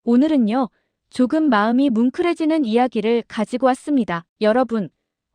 오늘은요, 조금 마음이 뭉클해지는 이야기를 가지고 왔습니다. 여러분,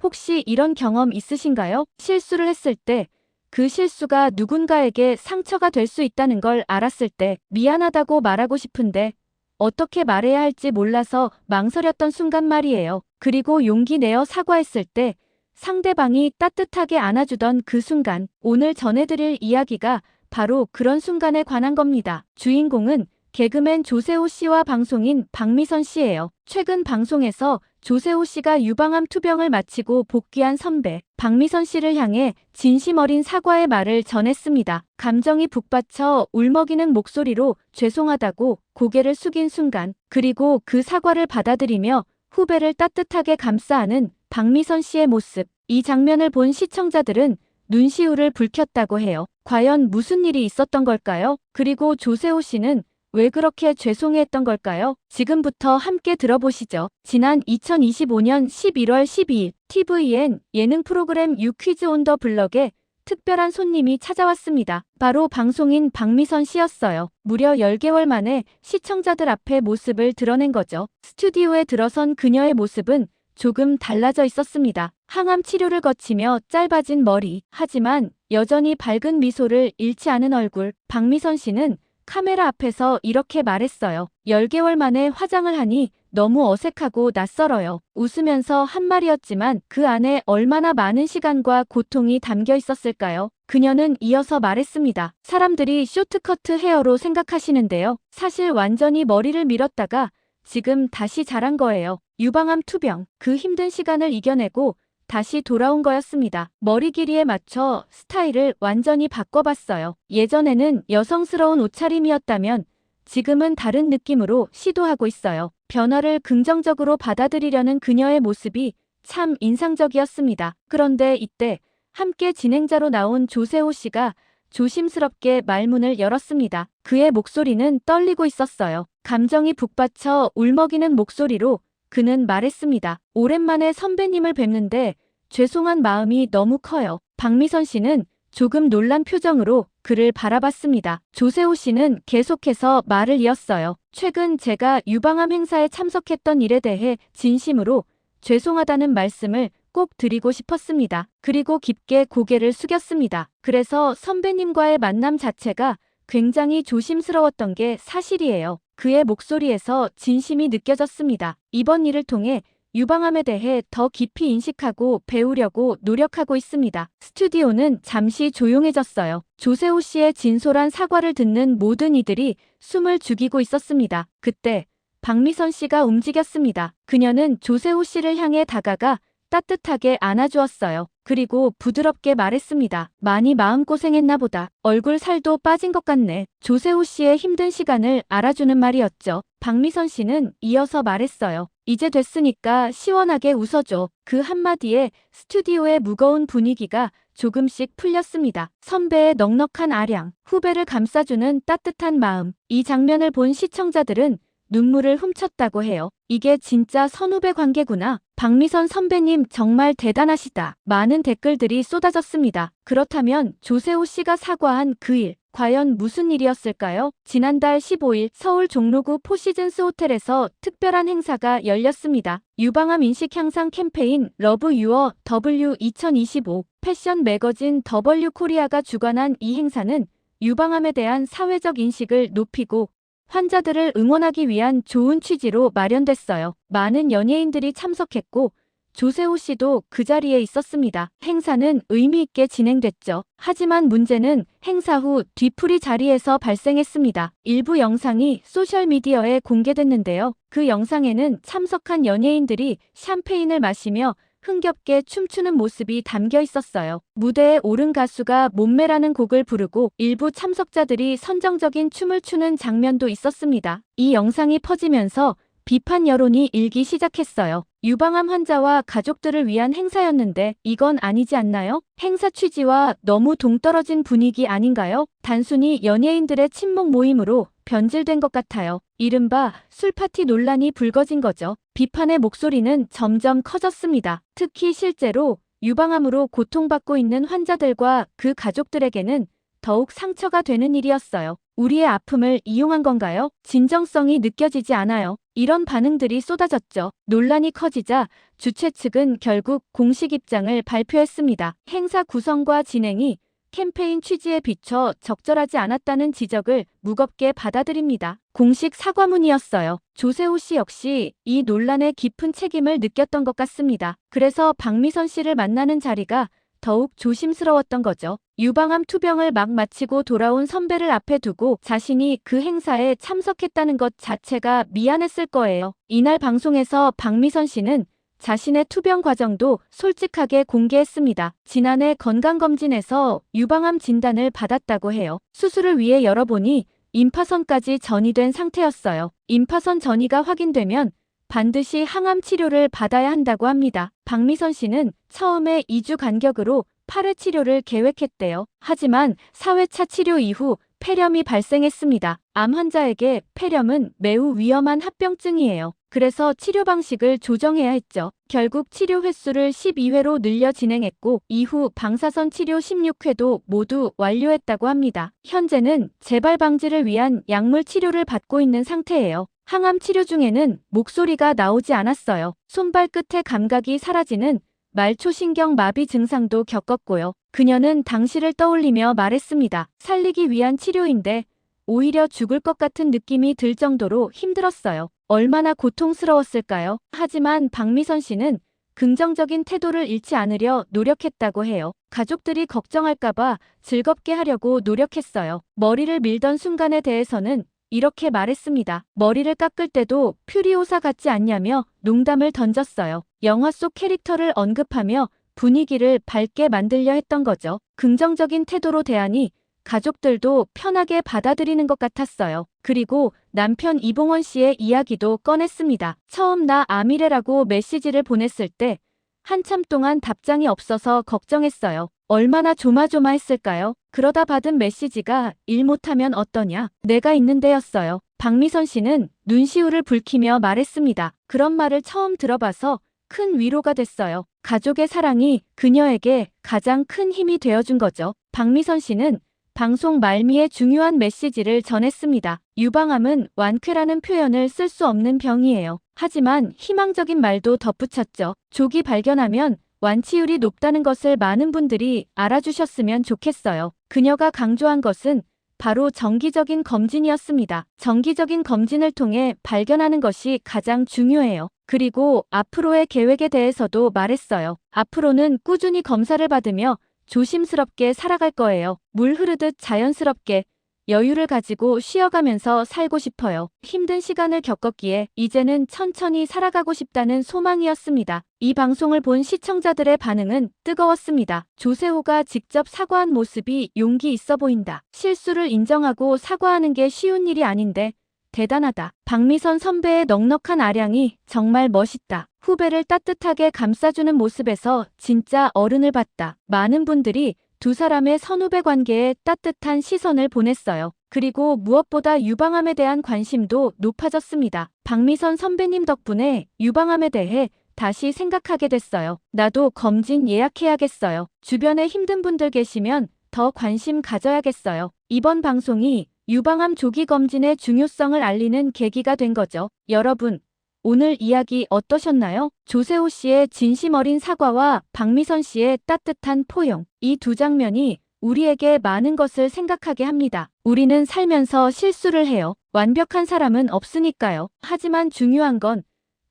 혹시 이런 경험 있으신가요? 실수를 했을 때, 그 실수가 누군가에게 상처가 될 수 있다는 걸 알았을 때, 미안하다고 말하고 싶은데, 어떻게 말해야 할지 몰라서 망설였던 순간 말이에요. 그리고 용기 내어 사과했을 때, 상대방이 따뜻하게 안아주던 그 순간, 오늘 전해드릴 이야기가 바로 그런 순간에 관한 겁니다. 주인공은 개그맨 조세호 씨와 방송인 박미선 씨예요. 최근 방송에서 조세호 씨가 유방암 투병을 마치고 복귀한 선배 박미선 씨를 향해 진심 어린 사과의 말을 전했습니다. 감정이 북받쳐 울먹이는 목소리로 죄송하다고 고개를 숙인 순간, 그리고 그 사과를 받아들이며 후배를 따뜻하게 감싸 안은 박미선 씨의 모습. 이 장면을 본 시청자들은 눈시울을 붉혔다고 해요. 과연 무슨 일이 있었던 걸까요? 그리고 조세호 씨는 왜 그렇게 죄송해했던 걸까요? 지금부터 함께 들어보시죠. 지난 2025년 11월 12일 TVN 예능 프로그램 유퀴즈 온 더 블럭에 특별한 손님이 찾아왔습니다. 바로 방송인 박미선 씨였어요. 무려 10개월 만에 시청자들 앞에 모습을 드러낸 거죠. 스튜디오에 들어선 그녀의 모습은 조금 달라져 있었습니다. 항암 치료를 거치며 짧아진 머리, 하지만 여전히 밝은 미소를 잃지 않은 얼굴. 박미선 씨는 카메라 앞에서 이렇게 말했어요. 10개월 만에 화장을 하니 너무 어색하고 낯설어요. 웃으면서 한 말이었지만 그 안에 얼마나 많은 시간과 고통이 담겨 있었을까요? 그녀는 이어서 말했습니다. 사람들이 쇼트커트 헤어로 생각하시는데요. 사실 완전히 머리를 밀었다가 지금 다시 자란 거예요. 유방암 투병, 그 힘든 시간을 이겨내고 다시 돌아온 거였습니다. 머리 길이에 맞춰 스타일을 완전히 바꿔봤어요. 예전에는 여성스러운 옷차림이었다면 지금은 다른 느낌으로 시도하고 있어요. 변화를 긍정적으로 받아들이려는 그녀의 모습이 참 인상적이었습니다. 그런데 이때 함께 진행자로 나온 조세호 씨가 조심스럽게 말문을 열었습니다. 그의 목소리는 떨리고 있었어요. 감정이 북받쳐 울먹이는 목소리로 그는 말했습니다. 오랜만에 선배님을 뵙는데 죄송한 마음이 너무 커요. 박미선 씨는 조금 놀란 표정으로 그를 바라봤습니다. 조세호 씨는 계속해서 말을 이었어요. 최근 제가 유방암 행사에 참석했던 일에 대해 진심으로 죄송하다는 말씀을 꼭 드리고 싶었습니다. 그리고 깊게 고개를 숙였습니다. 그래서 선배님과의 만남 자체가 굉장히 조심스러웠던 게 사실이에요. 그의 목소리에서 진심이 느껴졌습니다. 이번 일을 통해 유방암에 대해 더 깊이 인식하고 배우려고 노력하고 있습니다. 스튜디오는 잠시 조용해졌어요. 조세호 씨의 진솔한 사과를 듣는 모든 이들이 숨을 죽이고 있었습니다. 그때 박미선 씨가 움직였습니다. 그녀는 조세호 씨를 향해 다가가 따뜻하게 안아주었어요. 그리고 부드럽게 말했습니다. 많이 마음고생했나 보다. 얼굴 살도 빠진 것 같네. 조세호 씨의 힘든 시간을 알아주는 말이었죠. 박미선 씨는 이어서 말했어요. 이제 됐으니까 시원하게 웃어줘. 그 한마디에 스튜디오의 무거운 분위기가 조금씩 풀렸습니다. 선배의 넉넉한 아량, 후배를 감싸주는 따뜻한 마음. 이 장면을 본 시청자들은 눈물을 훔쳤다고 해요. 이게 진짜 선후배 관계구나. 박미선 선배님 정말 대단하시다. 많은 댓글들이 쏟아졌습니다. 그렇다면 조세호 씨가 사과한 그 일, 과연 무슨 일이었을까요? 지난달 15일 서울 종로구 포시즌스 호텔에서 특별한 행사가 열렸습니다. 유방암 인식 향상 캠페인 러브 유어 W 2025 패션 매거진 W 코리아가 주관한 이 행사는 유방암에 대한 사회적 인식을 높이고 환자들을 응원하기 위한 좋은 취지로 마련됐어요. 많은 연예인들이 참석했고 조세호 씨도 그 자리에 있었습니다. 행사는 의미 있게 진행됐죠. 하지만 문제는 행사 후 뒤풀이 자리에서 발생했습니다. 일부 영상이 소셜미디어에 공개됐는데요. 그 영상에는 참석한 연예인들이 샴페인을 마시며 흥겹게 춤추는 모습이 담겨 있었어요. 무대에 오른 가수가 몸매라는 곡을 부르고 일부 참석자들이 선정적인 춤을 추는 장면도 있었습니다. 이 영상이 퍼지면서 비판 여론이 일기 시작했어요. 유방암 환자와 가족들을 위한 행사였는데 이건 아니지 않나요? 행사 취지와 너무 동떨어진 분위기 아닌가요? 단순히 연예인들의 친목 모임으로 변질된 것 같아요. 이른바 술파티 논란이 불거진 거죠. 비판의 목소리는 점점 커졌습니다. 특히 실제로 유방암으로 고통받고 있는 환자들과 그 가족들에게는 더욱 상처가 되는 일이었어요. 우리의 아픔을 이용한 건가요? 진정성이 느껴지지 않아요. 이런 반응들이 쏟아졌죠. 논란이 커지자 주최 측은 결국 공식 입장을 발표했습니다. 행사 구성과 진행이 캠페인 취지에 비춰 적절하지 않았다는 지적을 무겁게 받아들입니다. 공식 사과문이었어요. 조세호 씨 역시 이 논란에 깊은 책임을 느꼈던 것 같습니다. 그래서 박미선 씨를 만나는 자리가 더욱 조심스러웠던 거죠. 유방암 투병을 막 마치고 돌아온 선배를 앞에 두고 자신이 그 행사에 참석했다는 것 자체가 미안했을 거예요. 이날 방송에서 박미선 씨는 자신의 투병 과정도 솔직하게 공개했습니다. 지난해 건강검진에서 유방암 진단을 받았다고 해요. 수술을 위해 열어보니 임파선까지 전이된 상태였어요. 임파선 전이가 확인되면 반드시 항암 치료를 받아야 한다고 합니다. 박미선 씨는 처음에 2주 간격으로 8회 치료를 계획했대요. 하지만 4회차 치료 이후 폐렴이 발생했습니다. 암 환자에게 폐렴은 매우 위험한 합병증이에요. 그래서 치료 방식을 조정해야 했죠. 결국 치료 횟수를 12회로 늘려 진행했고 이후 방사선 치료 16회도 모두 완료했다고 합니다. 현재는 재발 방지를 위한 약물 치료를 받고 있는 상태예요. 항암 치료 중에는 목소리가 나오지 않았어요. 손발 끝의 감각이 사라지는 말초신경 마비 증상도 겪었고요. 그녀는 당시를 떠올리며 말했습니다. 살리기 위한 치료인데 오히려 죽을 것 같은 느낌이 들 정도로 힘들었어요. 얼마나 고통스러웠을까요? 하지만 박미선 씨는 긍정적인 태도를 잃지 않으려 노력했다고 해요. 가족들이 걱정할까봐 즐겁게 하려고 노력했어요. 머리를 밀던 순간에 대해서는 이렇게 말했습니다. 머리를 깎을 때도 퓨리오사 같지 않냐며 농담을 던졌어요. 영화 속 캐릭터를 언급하며 분위기를 밝게 만들려 했던 거죠. 긍정적인 태도로 대하니 가족들도 편하게 받아들이는 것 같았어요. 그리고 남편 이봉원 씨의 이야기도 꺼냈습니다. 처음 나 암이래라고 메시지를 보냈을 때 한참 동안 답장이 없어서 걱정했어요. 얼마나 조마조마했을까요? 그러다 받은 메시지가 일 못하면 어떠냐? 내가 있는데였어요. 박미선 씨는 눈시울을 붉히며 말했습니다. 그런 말을 처음 들어봐서 큰 위로가 됐어요. 가족의 사랑이 그녀에게 가장 큰 힘이 되어준 거죠. 박미선 씨는 방송 말미에 중요한 메시지를 전했습니다. 유방암은 완쾌라는 표현을 쓸 수 없는 병이에요. 하지만 희망적인 말도 덧붙였죠. 조기 발견하면 완치율이 높다는 것을 많은 분들이 알아주셨으면 좋겠어요. 그녀가 강조한 것은 바로 정기적인 검진이었습니다. 정기적인 검진을 통해 발견하는 것이 가장 중요해요. 그리고 앞으로의 계획에 대해서도 말했어요. 앞으로는 꾸준히 검사를 받으며 조심스럽게 살아갈 거예요. 물 흐르듯 자연스럽게 여유를 가지고 쉬어가면서 살고 싶어요. 힘든 시간을 겪었기에 이제는 천천히 살아가고 싶다는 소망이었습니다. 이 방송을 본 시청자들의 반응은 뜨거웠습니다. 조세호가 직접 사과한 모습이 용기 있어 보인다. 실수를 인정하고 사과하는 게 쉬운 일이 아닌데 대단하다. 박미선 선배의 넉넉한 아량이 정말 멋있다. 후배를 따뜻하게 감싸주는 모습에서 진짜 어른을 봤다. 많은 분들이 두 사람의 선후배 관계에 따뜻한 시선을 보냈어요. 그리고 무엇보다 유방암에 대한 관심도 높아졌습니다. 박미선 선배님 덕분에 유방암에 대해 다시 생각하게 됐어요. 나도 검진 예약해야겠어요. 주변에 힘든 분들 계시면 더 관심 가져야겠어요. 이번 방송이 유방암 조기 검진의 중요성을 알리는 계기가 된 거죠. 여러분, 오늘 이야기 어떠셨나요? 조세호 씨의 진심 어린 사과와 박미선 씨의 따뜻한 포용. 이 두 장면이 우리에게 많은 것을 생각하게 합니다. 우리는 살면서 실수를 해요. 완벽한 사람은 없으니까요. 하지만 중요한 건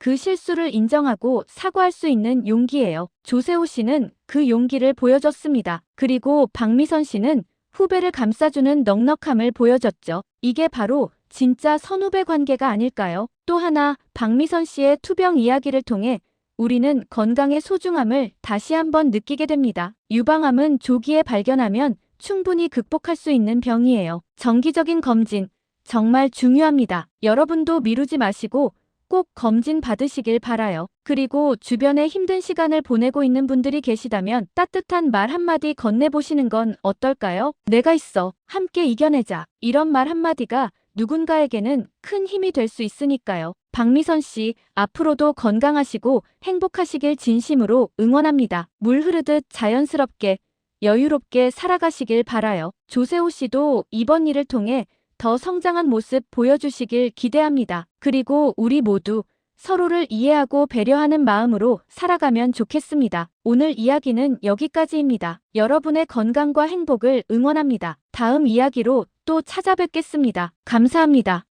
그 실수를 인정하고 사과할 수 있는 용기예요. 조세호 씨는 그 용기를 보여줬습니다. 그리고 박미선 씨는 후배를 감싸주는 넉넉함을 보여줬죠. 이게 바로 진짜 선후배 관계가 아닐까요? 또 하나, 박미선 씨의 투병 이야기를 통해 우리는 건강의 소중함을 다시 한번 느끼게 됩니다. 유방암은 조기에 발견하면 충분히 극복할 수 있는 병이에요. 정기적인 검진, 정말 중요합니다. 여러분도 미루지 마시고 꼭 검진 받으시길 바라요. 그리고 주변에 힘든 시간을 보내고 있는 분들이 계시다면 따뜻한 말 한마디 건네보시는 건 어떨까요? 내가 있어. 함께 이겨내자. 이런 말 한마디가 누군가에게는 큰 힘이 될 수 있으니까요. 박미선 씨, 앞으로도 건강하시고 행복하시길 진심으로 응원합니다. 물 흐르듯 자연스럽게, 여유롭게 살아가시길 바라요. 조세호 씨도 이번 일을 통해 더 성장한 모습 보여주시길 기대합니다. 그리고 우리 모두 서로를 이해하고 배려하는 마음으로 살아가면 좋겠습니다. 오늘 이야기는 여기까지입니다. 여러분의 건강과 행복을 응원합니다. 다음 이야기로 또 찾아뵙겠습니다. 감사합니다.